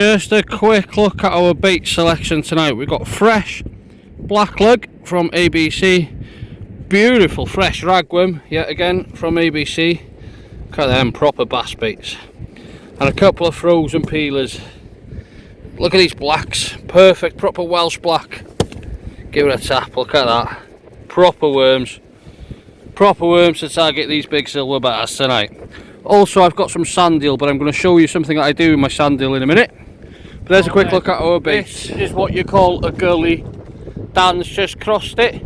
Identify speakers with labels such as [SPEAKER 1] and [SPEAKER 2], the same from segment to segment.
[SPEAKER 1] Just a quick look at our bait selection tonight. We've got fresh blackleg from ABC, beautiful fresh ragworm yet again from ABC. Look at them proper bass baits, and a couple of frozen peelers. Look at these blacks, perfect, proper Welsh black. Give it a tap, look at that, proper worms to target these big silver bass tonight. Also, I've got some sand eel, but I'm going to show you something that I do with my sand eel in a minute. But there's a quick look at our bait. This is what you call a gully. Dan's just crossed it.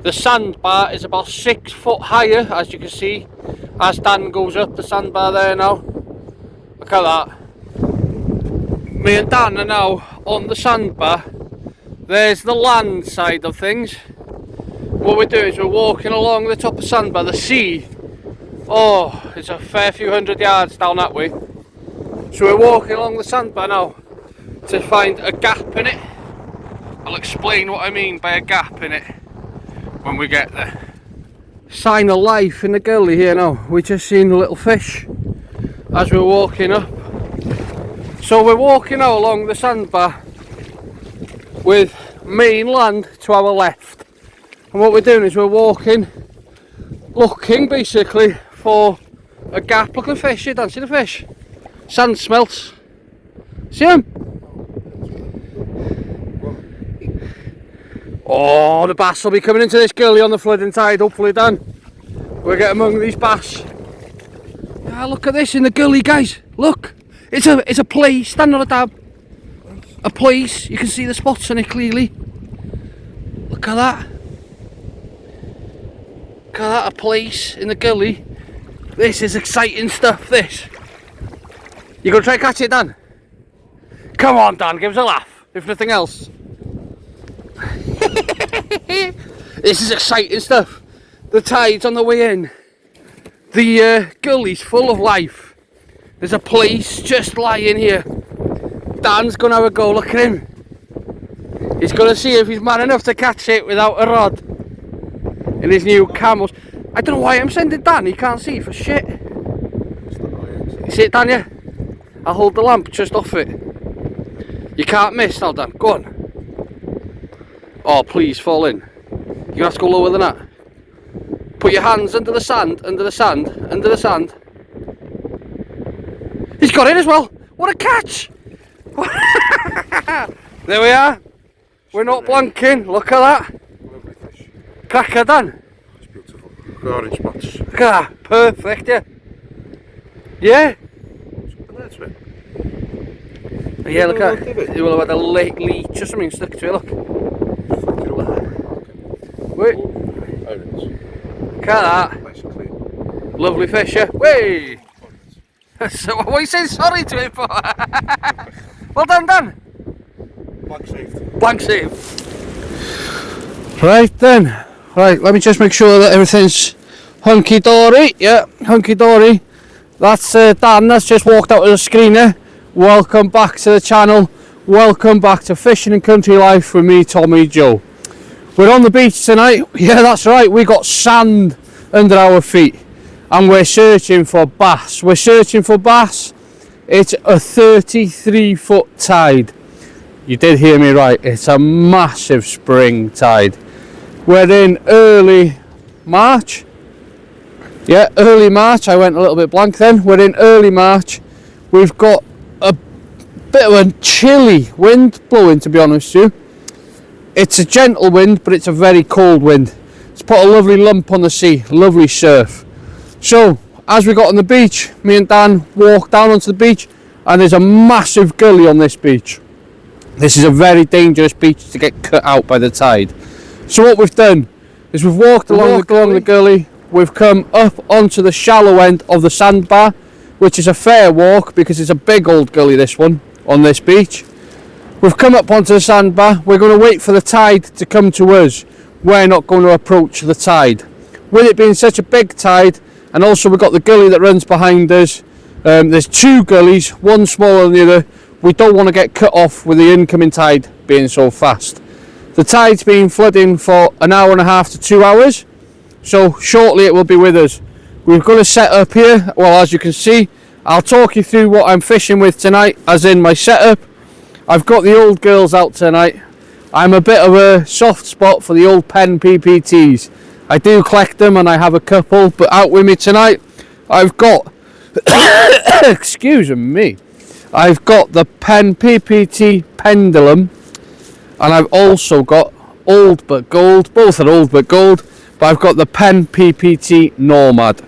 [SPEAKER 1] The sandbar is about 6 foot higher, as you can see, as Dan goes up the sandbar there now. Look at that. Me and Dan are now on the sandbar. There's the land side of things. What we're doing is we're walking along the top of sandbar. The sea, oh, it's a fair few hundred yards down that way. So we're walking along the sandbar now to find a gap in it. I'll explain what I mean by a gap in it when we get there. Sign of life in the gully here now. We just seen a little fish as we're walking up. So we're walking now along the sandbar with main land to our left. And what we're doing is we're walking, looking basically for a gap. Look at the fish here, Dan, see the fish? Sand smelts. See them? Oh, the bass will be coming into this gully on the flooding tide, hopefully, Dan. We'll get among these bass. Ah, look at this in the gully, guys. Look, it's a place. Stand on a dab. A place. You can see the spots on it clearly. Look at that. Look at that, a place in the gully. This is exciting stuff, this. You gonna try and catch it, Dan? Come on, Dan, give us a laugh, if nothing else. This is exciting stuff. The tide's on the way in. The gully's full of life. There's a place just lying here. Dan's gonna have a go, look at him. He's gonna see if he's man enough to catch it without a rod. In his new camels. I don't know why I'm sending Dan, he can't see for shit. You see it, Dan, yeah? I'll hold the lamp just off it. You can't miss now, Dan, go on. Oh, please fall in. You're gonna have to go lower than that. Put your hands under the sand, under the sand, under the sand. He's got it as well. What a catch! There we are. We're not blanking. Look at that.
[SPEAKER 2] Lovely fish.
[SPEAKER 1] Cracker, Dan.
[SPEAKER 2] It's beautiful. Look at orange spots.
[SPEAKER 1] Look at that. Perfect, yeah. Yeah?
[SPEAKER 2] That's it.
[SPEAKER 1] Yeah, look at that. You will have had a leech or something stuck to it, look. Wait. Look at that.
[SPEAKER 2] Nice and clean.
[SPEAKER 1] Lovely fish, yeah. Way. So what are you saying sorry to it for? Well done, Dan.
[SPEAKER 2] Blank saved.
[SPEAKER 1] Blank save. Right then. Right, let me just make sure that everything's hunky-dory. Yeah, hunky-dory. That's Dan, that's just walked out of the screener. Welcome back to the channel. Welcome back to Fishing and Country Life with me, Tommy Joe. We're on the beach tonight. Yeah, that's right. We got sand under our feet. And we're searching for bass. We're searching for bass. It's a 33 foot tide. You did hear me right. It's a massive spring tide. We're in early March. Yeah, early March. I went a little bit blank then. We're in early March. We've got a bit of a chilly wind blowing, to be honest with you. It's a gentle wind, but it's a very cold wind. It's put a lovely lump on the sea, lovely surf. So, as we got on the beach, me and Dan walked down onto the beach, and there's a massive gully on this beach. This is a very dangerous beach to get cut out by the tide. So what we've done is we've walked along the gully, we've come up onto the shallow end of the sandbar, which is a fair walk because it's a big old gully, this one, on this beach. We've come up onto the sandbar. We're going to wait for the tide to come to us. We're not going to approach the tide. With it being such a big tide, and also we've got the gully that runs behind us. There's two gullies, one smaller than the other. We don't want to get cut off with the incoming tide being so fast. The tide's been flooding for an hour and a half to 2 hours, so shortly it will be with us. We've got to set up here, well, as you can see, I'll talk you through what I'm fishing with tonight, as in my setup. I've got the old girls out tonight. I'm a bit of a soft spot for the old Penn PPTs. I do collect them and I have a couple, but out with me tonight I've got excuse me, I've got the Penn PPT Pendulum, and I've also got Old But Gold. Both are Old But Gold, but I've got the Penn PPT Nomad.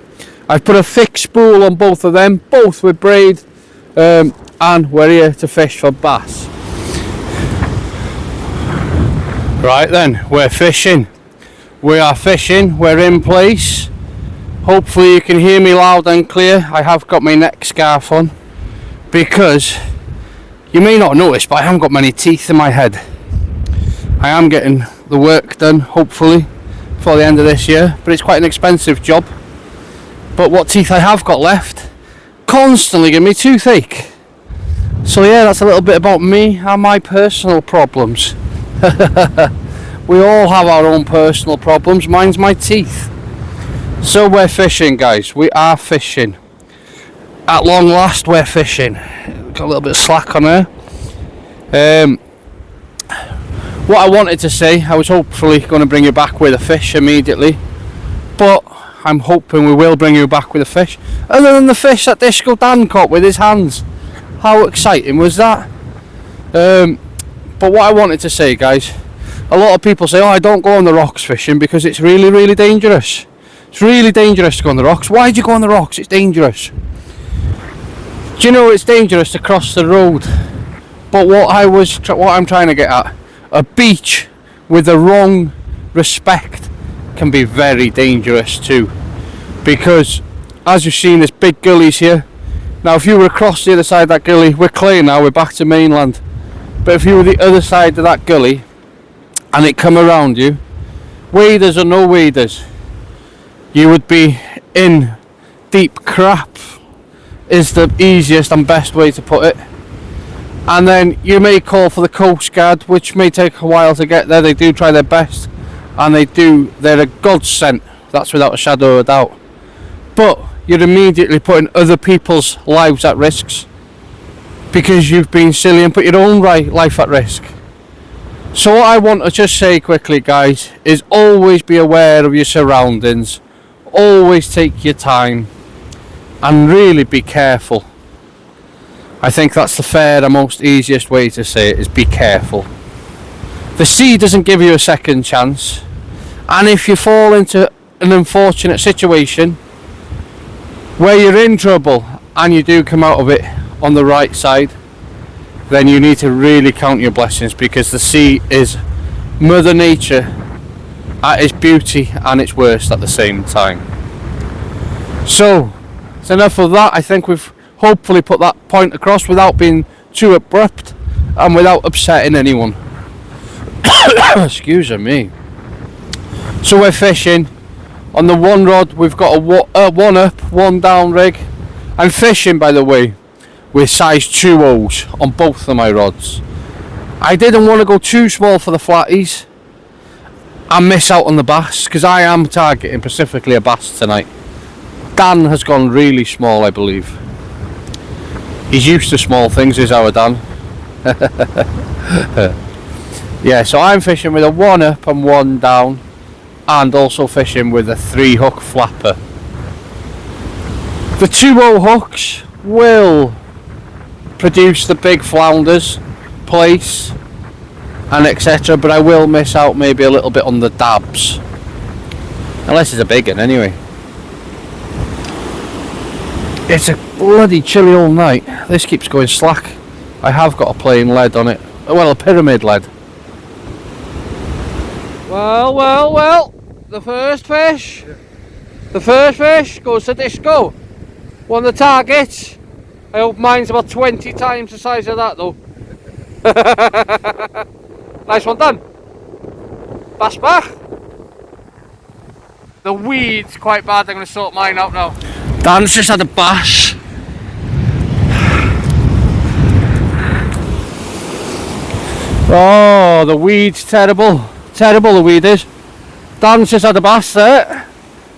[SPEAKER 1] I've put a fixed spool on both of them, both with braid, and we're here to fish for bass. Right then, we're fishing. We are fishing, we're in place. Hopefully you can hear me loud and clear. I have got my neck scarf on, because you may not notice, but I haven't got many teeth in my head. I am getting the work done, hopefully, before the end of this year, but it's quite an expensive job. But what teeth I have got left constantly give me toothache. So yeah, that's a little bit about me and my personal problems. We all have our own personal problems. Mine's my teeth. So we're fishing, guys. We are fishing. At long last, we're fishing. Got a little bit of slack on there. What I wanted to say, I was hopefully going to bring you back with a fish immediately, but I'm hoping we will bring you back with a fish. Other than the fish that Disco Dan caught with his hands. How exciting was that? But what I wanted to say, guys, a lot of people say, oh, I don't go on the rocks fishing because it's really, really dangerous. It's really dangerous to go on the rocks. Why do you go on the rocks? It's dangerous. Do you know it's dangerous to cross the road? But what I'm trying to get at, a beach with the wrong respect can be very dangerous too. Because as you've seen, there's big gullies here. Now if you were across the other side of that gully, we're clear now, we're back to mainland. But if you were the other side of that gully and it come around you, waders or no waders, you would be in deep crap, is the easiest and best way to put it. And then you may call for the Coast Guard, which may take a while to get there. They do try their best, and they're a godsend, that's without a shadow of a doubt. But you're immediately putting other people's lives at risk because you've been silly and put your own life at risk. So what I want to just say quickly, guys, is always be aware of your surroundings. Always take your time and really be careful. I think that's the fair and most easiest way to say it, is be careful. The sea doesn't give you a second chance, and if you fall into an unfortunate situation where you're in trouble and you do come out of it on the right side, then you need to really count your blessings, because the sea is Mother Nature at its beauty and its worst at the same time. So it's enough of that. I think we've hopefully put that point across without being too abrupt and without upsetting anyone. Excuse me. So we're fishing on the one rod. We've got a one up, one down rig. I'm fishing, by the way, with size 2.0s on both of my rods. I didn't want to go too small for the flatties and miss out on the bass, because I am targeting specifically a bass tonight. Dan has gone really small, I believe. He's used to small things, is our Dan. Yeah, so I'm fishing with a 1 up and 1 down, and also fishing with a 3 hook flapper. The 2.0 hooks will produce the big flounders, place, and etc., but I will miss out maybe a little bit on the dabs, unless it's a big one anyway. It's a bloody chilly all night. This keeps going slack. I have got a plain lead on it, well, a pyramid lead. Well, the first fish goes to Disco. One of the targets. I hope mine's about 20 times the size of that though. Nice one done. Bass back. The weed's quite bad, I'm going to sort mine out now. Dan's just had a bass. Oh, the weed's terrible. Terrible the weed is. Dan's just had a bass there.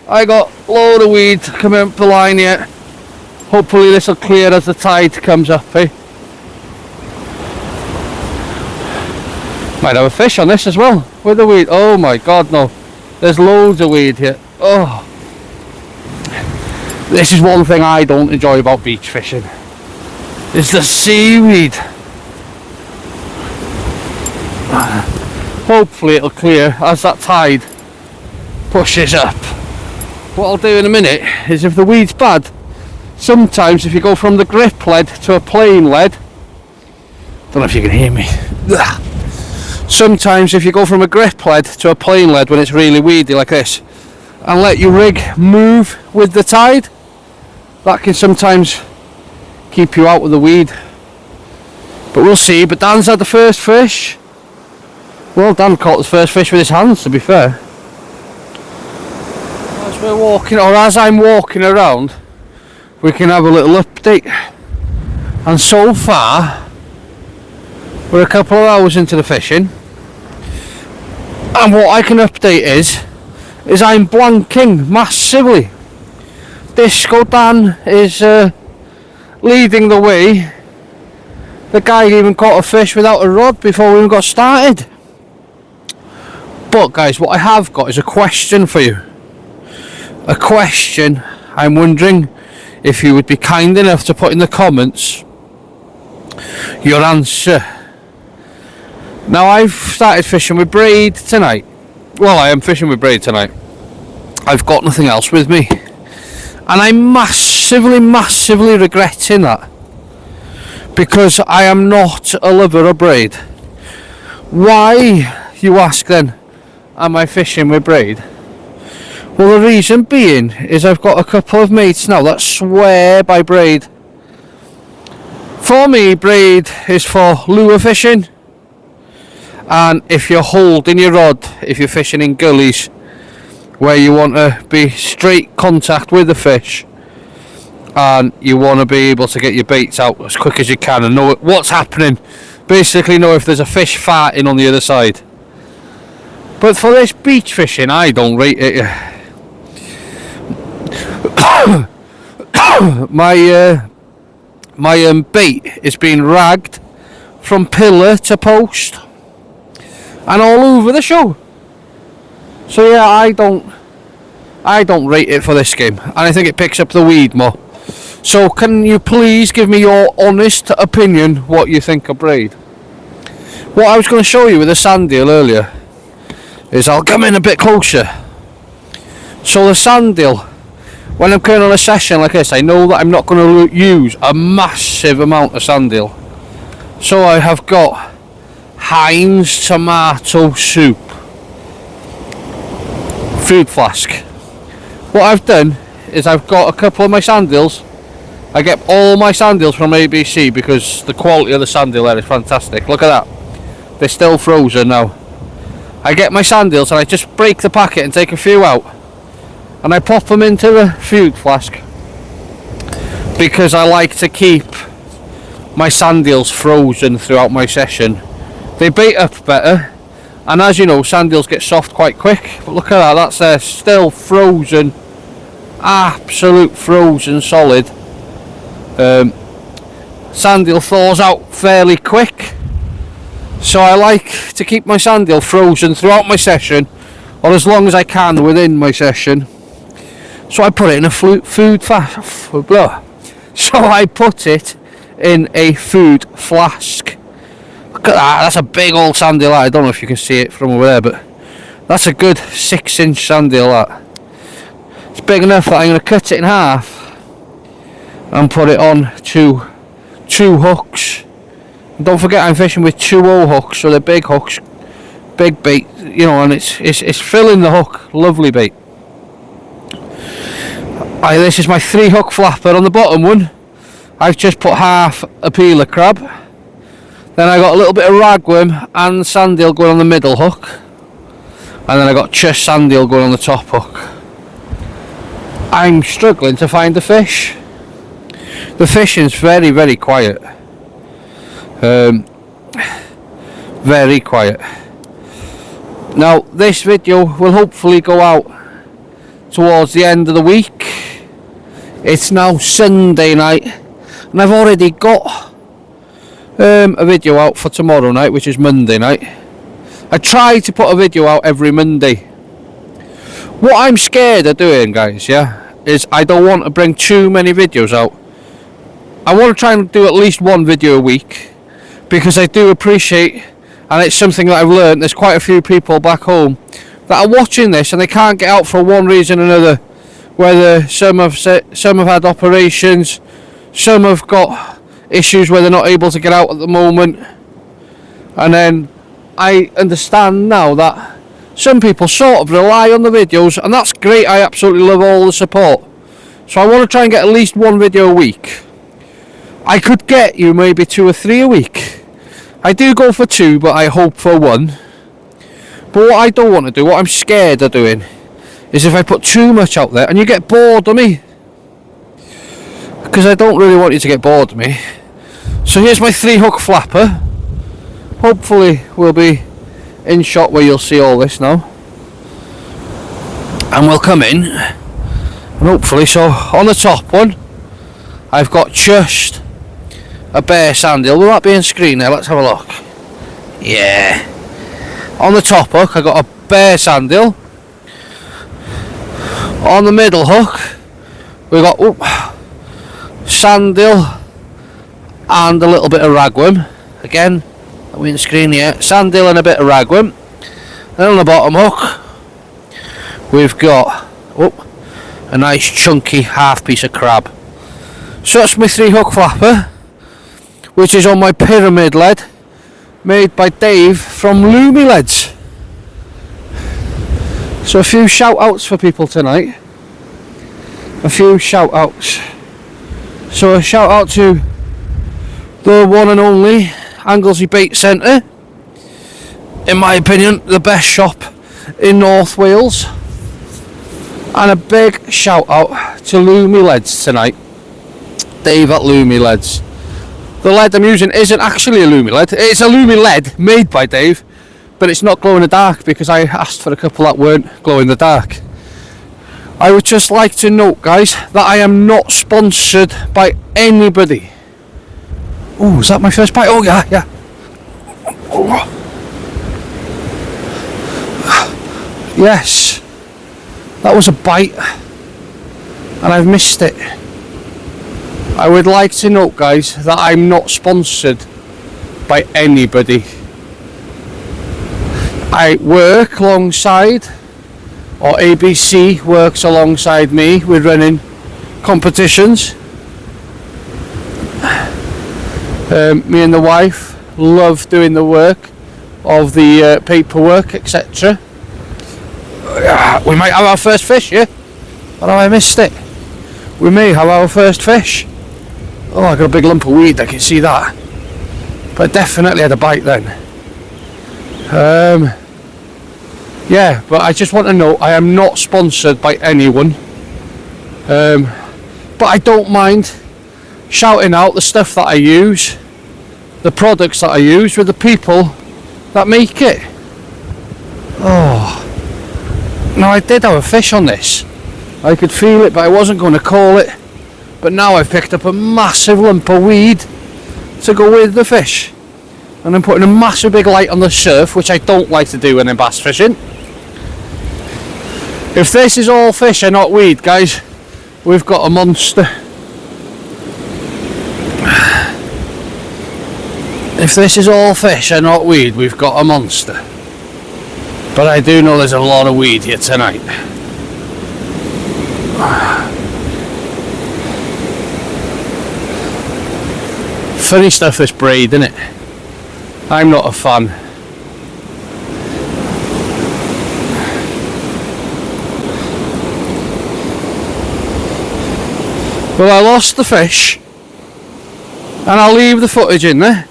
[SPEAKER 1] I got a load of weed coming up the line here. Hopefully this will clear as the tide comes up, eh? Might have a fish on this as well, with the weed. Oh my god, no. There's loads of weed here. Oh. This is one thing I don't enjoy about beach fishing. It's the seaweed. Hopefully it'll clear as that tide pushes up. What I'll do in a minute is, if the weed's bad, sometimes if you go from the grip lead to a plain lead, don't know if you can hear me. Sometimes if you go from a grip lead to a plain lead when it's really weedy like this, and let your rig move with the tide, that can sometimes keep you out of the weed. But we'll see. But Dan's had the first fish. Well, Dan caught his first fish with his hands, to be fair. As we're walking, or as I'm walking around, we can have a little update. And so far, we're a couple of hours into the fishing, and what I can update is I'm blanking massively. Disco Dan is leading the way. The guy even caught a fish without a rod before we even got started. But guys, what I have got is a question for you. A question I'm wondering if you would be kind enough to put in the comments your answer. Now, I've started fishing with braid tonight. Well, I am fishing with braid tonight. I've got nothing else with me. And I'm massively regretting that. Because I am not a lover of braid. Why, you ask then, am I fishing with braid? Well, the reason being is I've got a couple of mates now that swear by braid. For me, braid is for lure fishing. And if you're holding your rod, if you're fishing in gullies where you want to be straight contact with the fish, and you want to be able to get your baits out as quick as you can and know what's happening, basically know if there's a fish farting on the other side. But for this beach fishing, I don't rate it. my bait is being ragged from pillar to post and all over the show. So yeah, I don't rate it for this game, and I think it picks up the weed more. So can you please give me your honest opinion what you think of braid? What I was going to show you with the sand deal earlier is, I'll come in a bit closer. So the sand deal, when I'm going on a session like this, I know that I'm not going to use a massive amount of sand deal. So I have got Heinz tomato soup food flask. What I've done is I've got a couple of my sand deals. I get all my sand deals from ABC because the quality of the sand deal there is fantastic. Look at that, they're still frozen now. I get my sand deals and I just break the packet and take a few out, and I pop them into the food flask because I like to keep my sand deals frozen throughout my session. They bait up better, and as you know, sand deals get soft quite quick. But look at that, that's still frozen, absolute frozen solid. Sand deal thaws out fairly quick, so I like to keep my sand deal frozen throughout my session, or as long as I can within my session. So I put it in a food flask. So I put it in a food flask. Look at that, that's a big old sand deal. I don't know if you can see it from over there, but that's a good 6-inch sand deal. That it's big enough that I'm going to cut it in half and put it on two hooks. And don't forget, I'm fishing with 2-0 hooks, so they're big hooks, big bait, you know, and it's filling the hook. Lovely bait. This is my 3-hook flapper. On the bottom one, I've just put half a peeler crab. Then I got a little bit of ragworm and sand eel going on the middle hook, and then I got just sand eel going on the top hook. I'm struggling to find the fish. The fishing's very, very quiet. Very quiet. Now this video will hopefully go out towards the end of the week. It's now Sunday night, and I've already got a video out for tomorrow night, which is Monday night. I try to put a video out every Monday. What I'm scared of doing, guys, yeah, is I don't want to bring too many videos out. I want to try and do at least one video a week, because I do appreciate, and it's something that I've learned, there's quite a few people back home that are watching this and they can't get out for one reason or another. Whether some have had operations, some have got issues where they're not able to get out at the moment. And then I understand now that some people sort of rely on the videos, and that's great. I absolutely love all the support. So I want to try and get at least one video a week. I could get you maybe 2 or 3 a week. I do go for 2, but I hope for 1. But what I don't want to do, what I'm scared of doing, is if I put too much out there and you get bored of me. Because I don't really want you to get bored of me. So here's my 3-hook flapper. Hopefully we'll be in shot where you'll see all this now. And we'll come in. And hopefully, so on the top one, I've got just a bare sandeel. Will that be on screen there? Let's have a look. Yeah. On the top hook, I got a bare sandeel. On the middle hook, we got sandeel and a little bit of ragworm. Again, are we on the screen here? Sandeel and a bit of ragworm. Then on the bottom hook, we've got a nice chunky half piece of crab. So that's my 3-hook flapper, which is on my pyramid lead, made by Dave from Loomy Leads. So a few shout outs for people tonight. A few shout outs. So a shout out to the one and only Anglesey Bait Centre. In my opinion, the best shop in North Wales. And a big shout out to Loomy Leads tonight. Dave at Loomy Leads. The lead I'm using isn't actually a Loomy lead. It's a Loomy lead made by Dave, but it's not glow in the dark because I asked for a couple that weren't glow in the dark. I would just like to note, guys, that I am not sponsored by anybody. Oh, is that my first bite? Oh yeah. Oh. Yes, that was a bite, and I've missed it. I would like to note, guys, that I'm not sponsored by anybody. I work alongside, or ABC works alongside me with running competitions. Me and the wife love doing the work of the paperwork, etc. We might have our first fish, yeah? Or have I missed it? We may have our first fish. Oh, I got a big lump of weed, I can see that. But I definitely had a bite then. Yeah, but I just want to know I am not sponsored by anyone. But I don't mind shouting out the stuff that I use, the products that I use with the people that make it. Oh. Now I did have a fish on this. I could feel it, but I wasn't going to call it. But now I've picked up a massive lump of weed to go with the fish. And I'm putting a massive big light on the surf, which I don't like to do when I'm bass fishing. If this is all fish and not weed, guys, we've got a monster. If this is all fish and not weed, we've got a monster. But I do know there's a lot of weed here tonight. Funny stuff, this braid, isn't it? I'm not a fan. Well, I lost the fish, and I'll leave the footage in there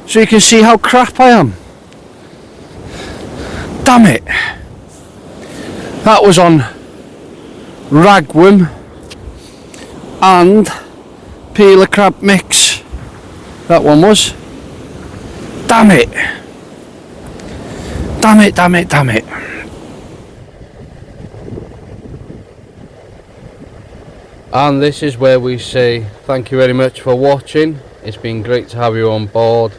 [SPEAKER 1] so you can see how crap I am. Damn it! That was on ragworm and peeler crab mix. That one was. Damn it! Damn it, damn it, damn it. And this is where we say thank you very much for watching. It's been great to have you on board.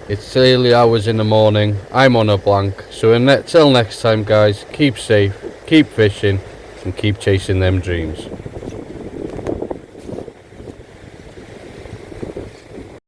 [SPEAKER 1] It's early hours in the morning. I'm on a blank. So until next time, guys, keep safe, keep fishing, and keep chasing them dreams.